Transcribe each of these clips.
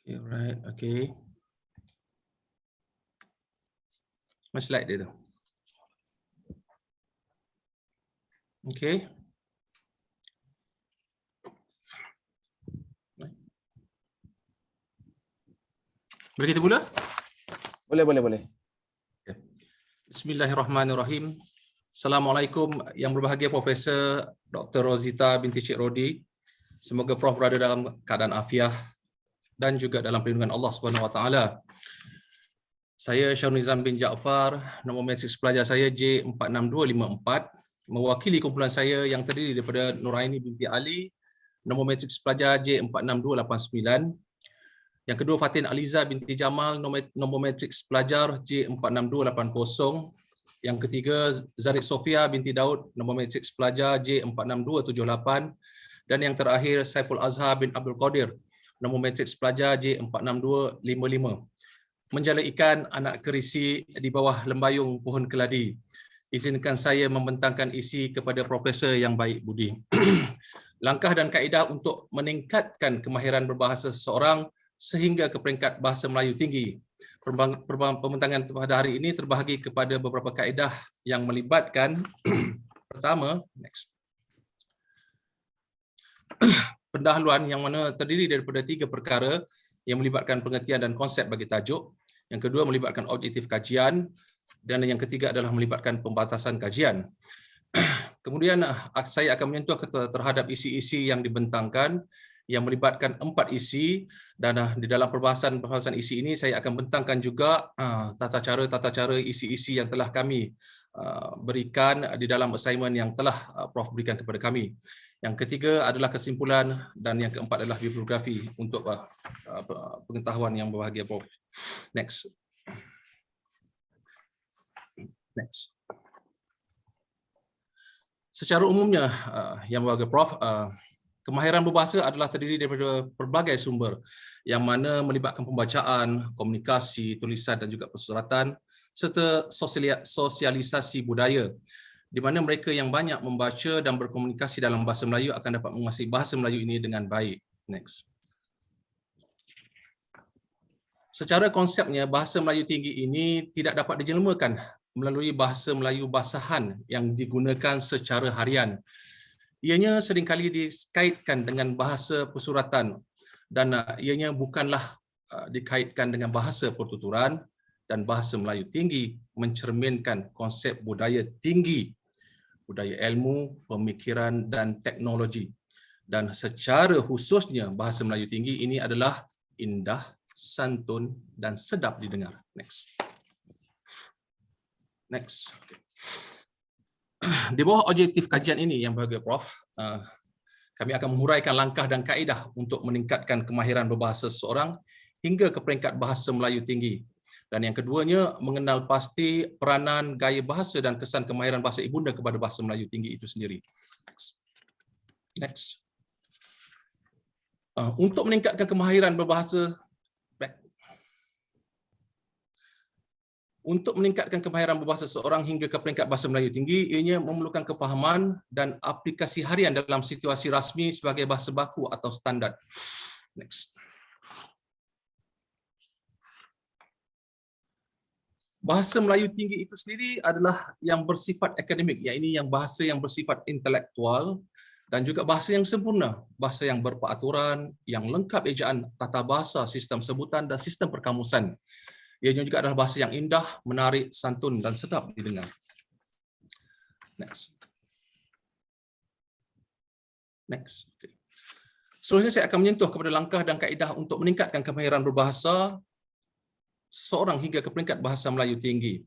Okay, right, okay. Mana slide dia tu? Okay. Boleh kita mula? Boleh. Okay. Bismillahirrahmanirrahim. Assalamualaikum yang berbahagia Profesor Dr. Rozita binti Cik Rodi. Semoga Prof berada dalam keadaan afiah dan juga dalam perlindungan Allah Subhanahu Wa Taala. Saya Syarul Nizam bin Jaafar, nombor matriks pelajar saya J46254. Mewakili kumpulan saya yang terdiri daripada Nuraini binti Ali, nombor matriks pelajar J46289. Yang kedua Fatin Aliza binti Jamal, nombor matriks pelajar J46280. Yang ketiga Zarid Sofia binti Daud, nombor matriks pelajar J46278. Dan yang terakhir Saiful Azhar bin Abdul Qadir, nombor matriks pelajar J46255. Menjala ikan anak kerisi di bawah lembayung pohon keladi. Izinkan saya membentangkan isi kepada Profesor yang baik budi. Langkah dan kaedah untuk meningkatkan kemahiran berbahasa seseorang sehingga ke peringkat bahasa Melayu tinggi. Pembentangan pada hari ini terbahagi kepada beberapa kaedah yang melibatkan pertama, pendahuluan yang mana terdiri daripada 3 perkara yang melibatkan pengertian dan konsep bagi tajuk. Yang kedua melibatkan objektif kajian dan yang ketiga adalah melibatkan pembatasan kajian. Kemudian saya akan menyentuh terhadap isi-isi yang dibentangkan yang melibatkan 4 isi, dan di dalam perbahasan isi ini saya akan bentangkan juga tata cara isi-isi yang telah kami berikan di dalam assignment yang telah Prof berikan kepada kami. Yang ketiga adalah kesimpulan dan yang keempat adalah bibliografi untuk pengetahuan yang berbahagia Prof. Next. Secara umumnya yang berbahagia Prof, kemahiran berbahasa adalah terdiri daripada pelbagai sumber yang mana melibatkan pembacaan, komunikasi, tulisan dan juga persuratan serta sosialisasi budaya, di mana mereka yang banyak membaca dan berkomunikasi dalam bahasa Melayu akan dapat menguasai bahasa Melayu ini dengan baik. Next. Secara konsepnya, bahasa Melayu tinggi ini tidak dapat dijelmakan melalui bahasa Melayu basahan yang digunakan secara harian. Ianya seringkali dikaitkan dengan bahasa persuratan dan ianya bukanlah dikaitkan dengan bahasa pertuturan, dan bahasa Melayu tinggi mencerminkan konsep budaya tinggi, budaya ilmu, pemikiran dan teknologi. Dan secara khususnya bahasa Melayu tinggi ini adalah indah, santun dan sedap didengar. Next. Di bawah objektif kajian ini yang berbahagia Prof, kami akan menguraikan langkah dan kaedah untuk meningkatkan kemahiran berbahasa seseorang hingga ke peringkat bahasa Melayu tinggi. Dan yang keduanya, mengenal pasti peranan, gaya bahasa dan kesan kemahiran bahasa ibunda kepada bahasa Melayu tinggi itu sendiri. Next. Untuk meningkatkan kemahiran berbahasa, seseorang hingga ke peringkat bahasa Melayu tinggi, ianya memerlukan kefahaman dan aplikasi harian dalam situasi rasmi sebagai bahasa baku atau standard. Next. Bahasa Melayu tinggi itu sendiri adalah yang bersifat akademik, iaitu yang bahasa yang bersifat intelektual dan juga bahasa yang sempurna, bahasa yang berperaturan, yang lengkap ejaan, tata bahasa, sistem sebutan dan sistem perkamusan. Ianya juga adalah bahasa yang indah, menarik, santun dan sedap didengar. Next. Okay. Seterusnya saya akan menyentuh kepada langkah dan kaedah untuk meningkatkan kemahiran berbahasa seseorang hingga ke peringkat bahasa Melayu tinggi.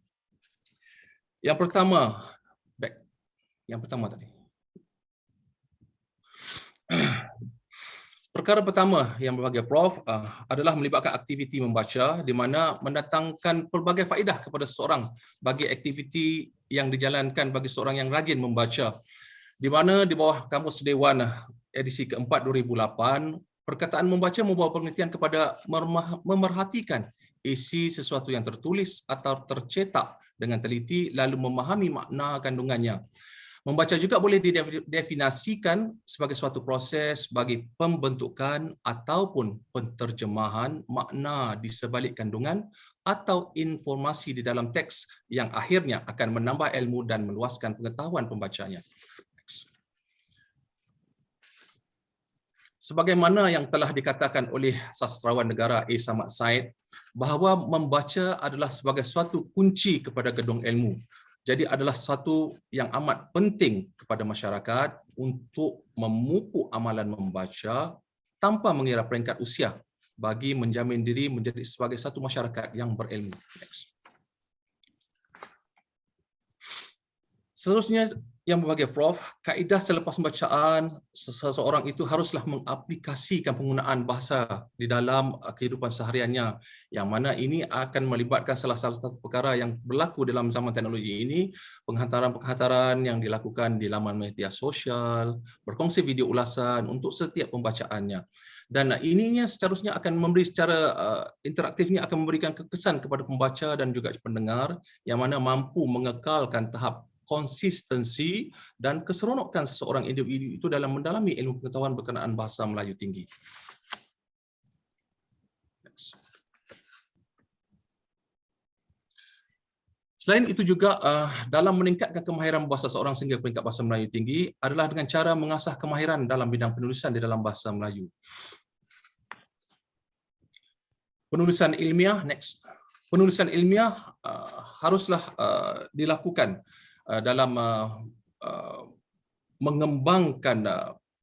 Yang pertama tadi. Perkara pertama yang berbahagia Prof adalah melibatkan aktiviti membaca, di mana mendatangkan pelbagai faedah kepada seseorang bagi aktiviti yang dijalankan bagi seorang yang rajin membaca. Di mana di bawah Kamus Dewan edisi keempat 2008, perkataan membaca membawa pengertian kepada memerhatikan isi sesuatu yang tertulis atau tercetak dengan teliti lalu memahami makna kandungannya. Membaca juga boleh didefinisikan sebagai suatu proses bagi pembentukan ataupun penterjemahan makna di sebalik kandungan atau informasi di dalam teks yang akhirnya akan menambah ilmu dan meluaskan pengetahuan pembacanya. Sebagaimana yang telah dikatakan oleh sastrawan negara A. Samad Said, bahawa membaca adalah sebagai suatu kunci kepada gedung ilmu. Jadi adalah satu yang amat penting kepada masyarakat untuk memupuk amalan membaca tanpa mengira peringkat usia bagi menjamin diri menjadi sebagai satu masyarakat yang berilmu. Next. Seterusnya yang berbahagia Prof, kaedah selepas pembacaan seseorang itu haruslah mengaplikasikan penggunaan bahasa di dalam kehidupan sehariannya, yang mana ini akan melibatkan salah satu perkara yang berlaku dalam zaman teknologi ini, penghantaran-penghantaran yang dilakukan di laman media sosial, berkongsi video ulasan untuk setiap pembacaannya. Dan ininya seterusnya akan memberi secara interaktifnya akan memberikan kekesan kepada pembaca dan juga pendengar yang mana mampu mengekalkan tahap konsistensi dan keseronokan seseorang individu itu dalam mendalami ilmu pengetahuan berkenaan bahasa Melayu tinggi. Selain itu juga dalam meningkatkan kemahiran bahasa seorang sehingga peringkat bahasa Melayu tinggi adalah dengan cara mengasah kemahiran dalam bidang penulisan di dalam bahasa Melayu. Penulisan ilmiah, next. Penulisan ilmiah haruslah dilakukan dalam mengembangkan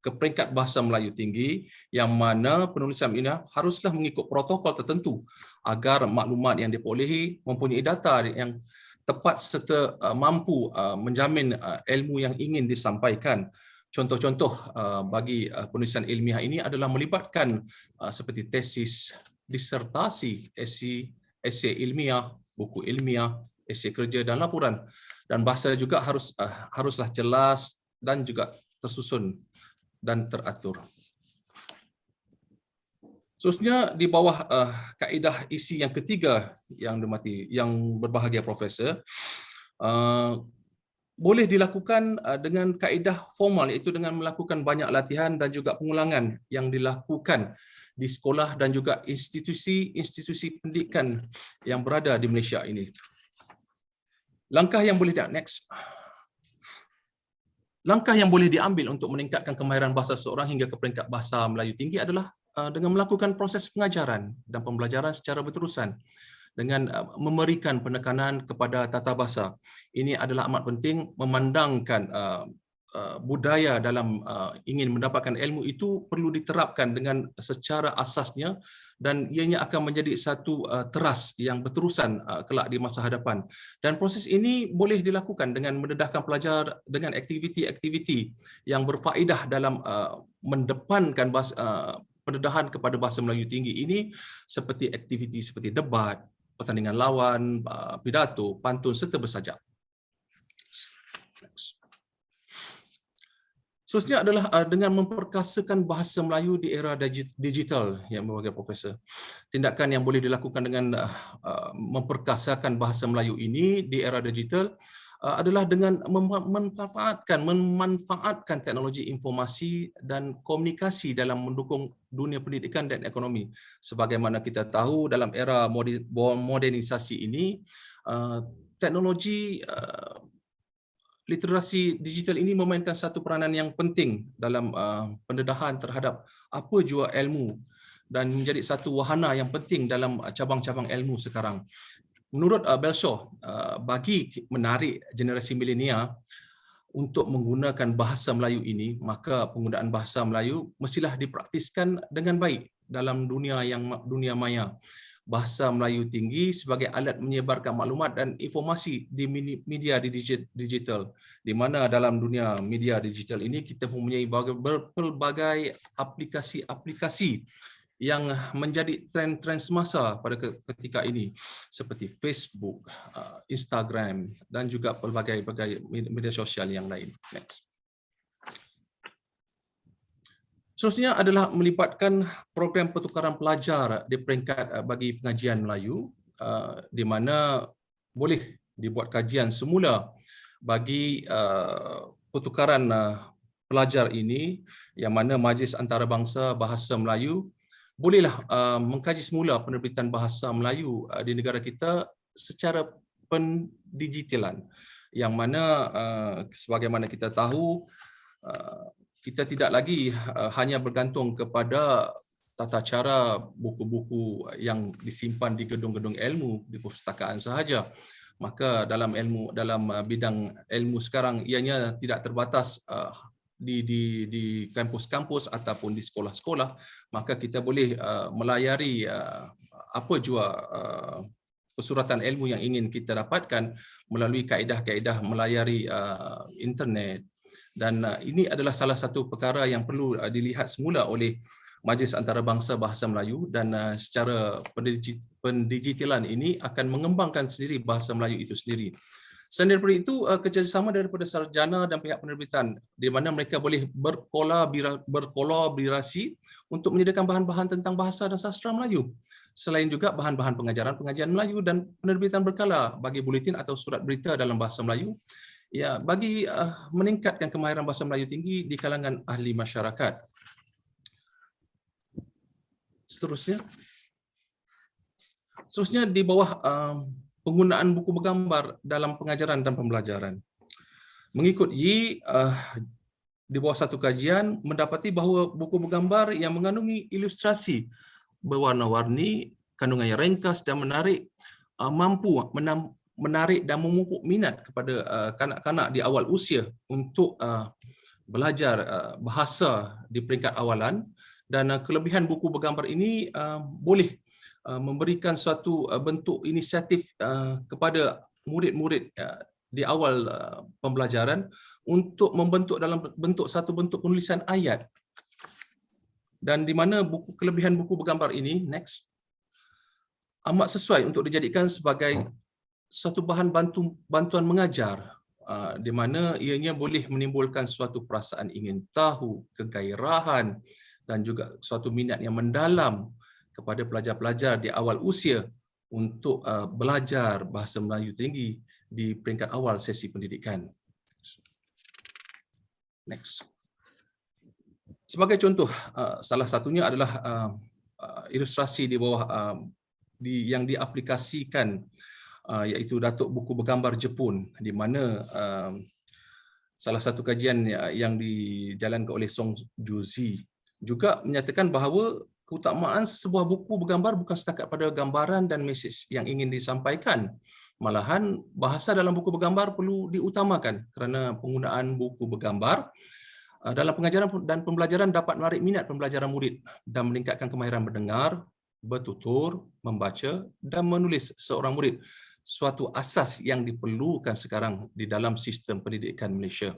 ke peringkat bahasa Melayu tinggi, yang mana penulisan ilmiah haruslah mengikut protokol tertentu agar maklumat yang diperolehi mempunyai data yang tepat serta mampu menjamin ilmu yang ingin disampaikan. Contoh-contoh bagi penulisan ilmiah ini adalah melibatkan seperti tesis, disertasi, esei ilmiah, buku ilmiah, esei kerja dan laporan. Dan bahasa juga haruslah jelas dan juga tersusun dan teratur. Seterusnya di bawah kaedah isi yang ketiga yang berbahagia Profesor, boleh dilakukan dengan kaedah formal, iaitu dengan melakukan banyak latihan dan juga pengulangan yang dilakukan di sekolah dan juga institusi pendidikan yang berada di Malaysia ini. Langkah yang boleh diambil untuk meningkatkan kemahiran bahasa seseorang hingga ke peringkat bahasa Melayu tinggi adalah dengan melakukan proses pengajaran dan pembelajaran secara berterusan dengan memberikan penekanan kepada tata bahasa. Ini adalah amat penting memandangkan budaya dalam ingin mendapatkan ilmu itu perlu diterapkan dengan secara asasnya dan ianya akan menjadi satu teras yang berterusan kelak di masa hadapan. Dan proses ini boleh dilakukan dengan mendedahkan pelajar dengan aktiviti-aktiviti yang berfaedah dalam mendepankan pendedahan kepada bahasa Melayu tinggi ini, seperti aktiviti seperti debat, pertandingan lawan, pidato, pantun serta bersajak. Seterusnya adalah dengan memperkasakan bahasa Melayu di era digital yang berbagai Profesor. Tindakan yang boleh dilakukan dengan memperkasakan bahasa Melayu ini di era digital adalah dengan memanfaatkan teknologi informasi dan komunikasi dalam mendukung dunia pendidikan dan ekonomi. Sebagaimana kita tahu dalam era modernisasi ini, teknologi literasi digital ini memainkan satu peranan yang penting dalam pendedahan terhadap apa jua ilmu dan menjadi satu wahana yang penting dalam cabang-cabang ilmu sekarang. Menurut Belshaw, bagi menarik generasi milenial untuk menggunakan bahasa Melayu ini, maka penggunaan bahasa Melayu mestilah dipraktiskan dengan baik dalam dunia maya. Bahasa Melayu tinggi sebagai alat menyebarkan maklumat dan informasi di media digital, di mana dalam dunia media digital ini kita mempunyai berbagai aplikasi-aplikasi yang menjadi tren semasa pada ketika ini, seperti Facebook, Instagram dan juga pelbagai media sosial yang lain. Next. Seterusnya adalah melibatkan program pertukaran pelajar di peringkat bagi pengajian Melayu, di mana boleh dibuat kajian semula bagi pertukaran pelajar ini, yang mana Majlis Antarabangsa Bahasa Melayu bolehlah mengkaji semula penerbitan bahasa Melayu di negara kita secara pendigitalan, yang mana sebagaimana kita tahu, kita tidak lagi hanya bergantung kepada tata cara buku-buku yang disimpan di gedung-gedung ilmu di perpustakaan sahaja. Maka dalam bidang ilmu sekarang ianya tidak terbatas di kampus-kampus ataupun di sekolah-sekolah, maka kita boleh melayari apa jua persuratan ilmu yang ingin kita dapatkan melalui kaedah-kaedah melayari internet. Dan ini adalah salah satu perkara yang perlu dilihat semula oleh Majlis Antarabangsa Bahasa Melayu, dan secara pendigitalan ini akan mengembangkan sendiri bahasa Melayu itu sendiri. Selain daripada itu, kerjasama daripada sarjana dan pihak penerbitan di mana mereka boleh berkolaborasi untuk menyediakan bahan-bahan tentang bahasa dan sastra Melayu. Selain juga bahan-bahan pengajian Melayu dan penerbitan berkala bagi buletin atau surat berita dalam bahasa Melayu, ya, bagi meningkatkan kemahiran bahasa Melayu tinggi di kalangan ahli masyarakat. Seterusnya di bawah penggunaan buku bergambar dalam pengajaran dan pembelajaran. Mengikut Yi, di bawah satu kajian mendapati bahawa buku bergambar yang mengandungi ilustrasi berwarna-warni, kandungan yang ringkas dan menarik, mampu menarik dan memupuk minat kepada kanak-kanak di awal usia untuk belajar bahasa di peringkat awalan. Dan kelebihan buku bergambar ini boleh memberikan suatu bentuk inisiatif kepada murid-murid di awal pembelajaran untuk membentuk dalam satu bentuk penulisan ayat. Dan di mana kelebihan buku bergambar ini, next, amat sesuai untuk dijadikan sebagai suatu bahan bantuan mengajar, di mana ianya boleh menimbulkan suatu perasaan ingin tahu, kegairahan, dan juga suatu minat yang mendalam kepada pelajar-pelajar di awal usia untuk belajar bahasa Melayu tinggi di peringkat awal sesi pendidikan. Next. Sebagai contoh, salah satunya adalah ilustrasi di bawah yang diaplikasikan, iaitu Datuk Buku Bergambar Jepun, di mana salah satu kajian yang dijalankan oleh Song Juzi juga menyatakan bahawa keutamaan sebuah buku bergambar bukan setakat pada gambaran dan mesej yang ingin disampaikan. Malahan bahasa dalam buku bergambar perlu diutamakan kerana penggunaan buku bergambar dalam pengajaran dan pembelajaran dapat menarik minat pembelajaran murid dan meningkatkan kemahiran mendengar, bertutur, membaca dan menulis seorang murid, suatu asas yang diperlukan sekarang di dalam sistem pendidikan Malaysia.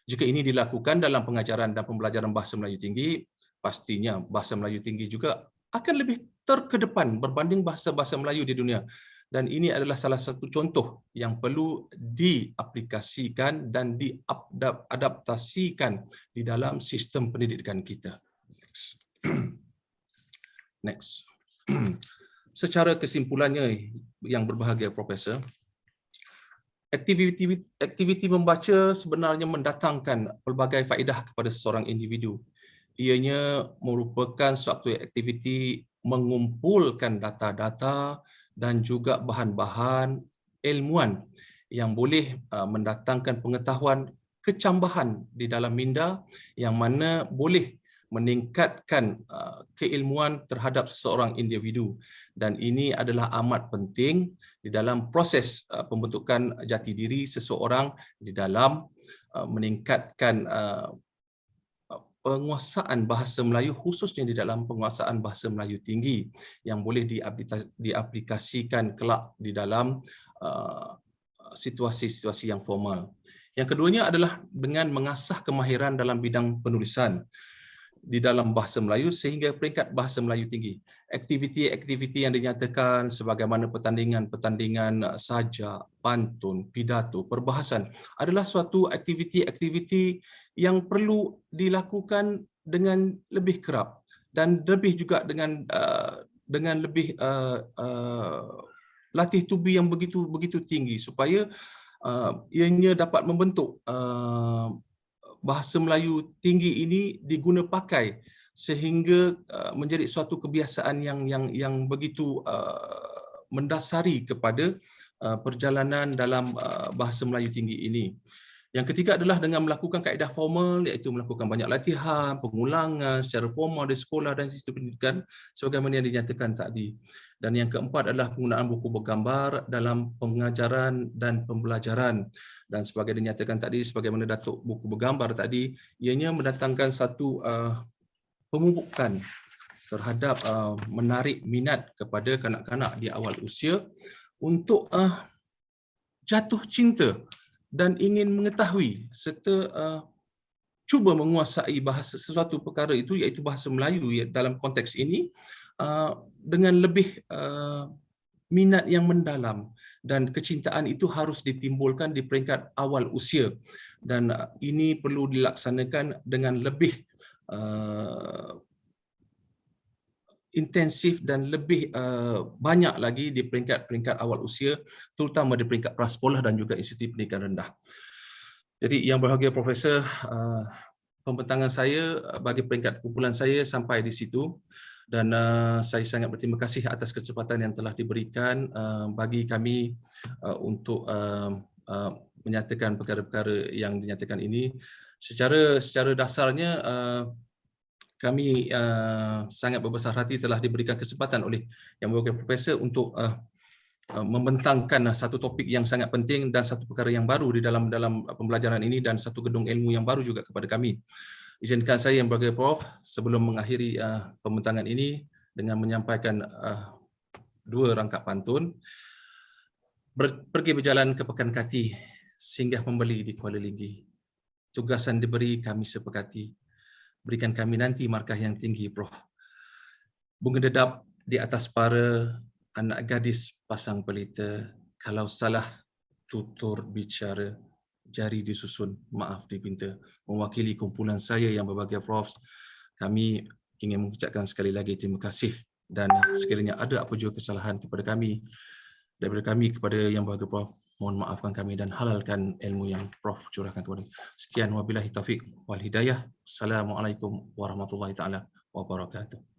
Jika ini dilakukan dalam pengajaran dan pembelajaran bahasa Melayu tinggi, pastinya bahasa Melayu tinggi juga akan lebih terkedepan berbanding bahasa-bahasa Melayu di dunia. Dan ini adalah salah satu contoh yang perlu diaplikasikan dan diadaptasikan di dalam sistem pendidikan kita. Next. Secara kesimpulannya, yang berbahagia Profesor, aktiviti membaca sebenarnya mendatangkan pelbagai faedah kepada seseorang individu. Ianya merupakan suatu aktiviti mengumpulkan data-data dan juga bahan-bahan ilmuan yang boleh mendatangkan pengetahuan kecambahan di dalam minda, yang mana boleh meningkatkan keilmuan terhadap seseorang individu. Dan ini adalah amat penting di dalam proses pembentukan jati diri seseorang di dalam meningkatkan penguasaan bahasa Melayu, khususnya di dalam penguasaan bahasa Melayu tinggi yang boleh diaplikasikan kelak di dalam situasi-situasi yang formal. Yang keduanya adalah dengan mengasah kemahiran dalam bidang penulisan di dalam bahasa Melayu sehingga peringkat bahasa Melayu tinggi. Aktiviti-aktiviti yang dinyatakan sebagaimana pertandingan sajak, pantun, pidato, perbahasan adalah suatu aktiviti-aktiviti yang perlu dilakukan dengan lebih kerap dan lebih juga dengan lebih latih tubi yang begitu tinggi supaya ianya dapat membentuk bahasa Melayu tinggi ini diguna pakai sehingga menjadi suatu kebiasaan yang begitu mendasari kepada perjalanan dalam bahasa Melayu tinggi ini. Yang ketiga adalah dengan melakukan kaedah formal, iaitu melakukan banyak latihan, pengulangan secara formal di sekolah dan sistem pendidikan sebagaimana yang dinyatakan tadi. Dan yang keempat adalah penggunaan buku bergambar dalam pengajaran dan pembelajaran. Dan sebagai dinyatakan tadi, sebagaimana Datuk buku bergambar tadi, ianya mendatangkan satu pemupukan terhadap menarik minat kepada kanak-kanak di awal usia untuk jatuh cinta dan ingin mengetahui serta cuba menguasai bahasa sesuatu perkara itu, iaitu bahasa Melayu dalam konteks ini dengan lebih minat yang mendalam, dan kecintaan itu harus ditimbulkan di peringkat awal usia, dan ini perlu dilaksanakan dengan lebih intensif dan lebih banyak lagi di peringkat awal usia, terutama di peringkat prasekolah dan juga institusi pendidikan rendah. Jadi yang berbahagia Profesor, pembentangan saya bagi peringkat kumpulan saya sampai di situ, dan saya sangat berterima kasih atas kesempatan yang telah diberikan bagi kami untuk menyatakan perkara-perkara yang dinyatakan ini. Secara dasarnya kami sangat berbesar hati telah diberikan kesempatan oleh Yang Berbahagia Profesor untuk membentangkan satu topik yang sangat penting dan satu perkara yang baru di dalam pembelajaran ini, dan satu gedung ilmu yang baru juga kepada kami. Izinkan saya Yang Berbahagia Prof sebelum mengakhiri pembentangan ini dengan menyampaikan dua rangkap pantun. Pergi berjalan ke Pekan Kati, singgah membeli di Kuala Linggi. Tugasan diberi kami sepekati, berikan kami nanti markah yang tinggi, Prof. Bunga dedap di atas para, anak gadis pasang pelita, kalau salah tutur bicara, jari disusun, maaf dipinta. Mewakili kumpulan saya Yang Berbahagia Prof, kami ingin mengucapkan sekali lagi terima kasih, dan sekiranya ada apa jua kesalahan daripada kami kepada Yang Berbahagia Prof, mohon maafkan kami dan halalkan ilmu yang Prof curahkan kepada kami. Sekian, wabillahi taufiq wal hidayah. Assalamualaikum warahmatullahi taala wabarakatuh.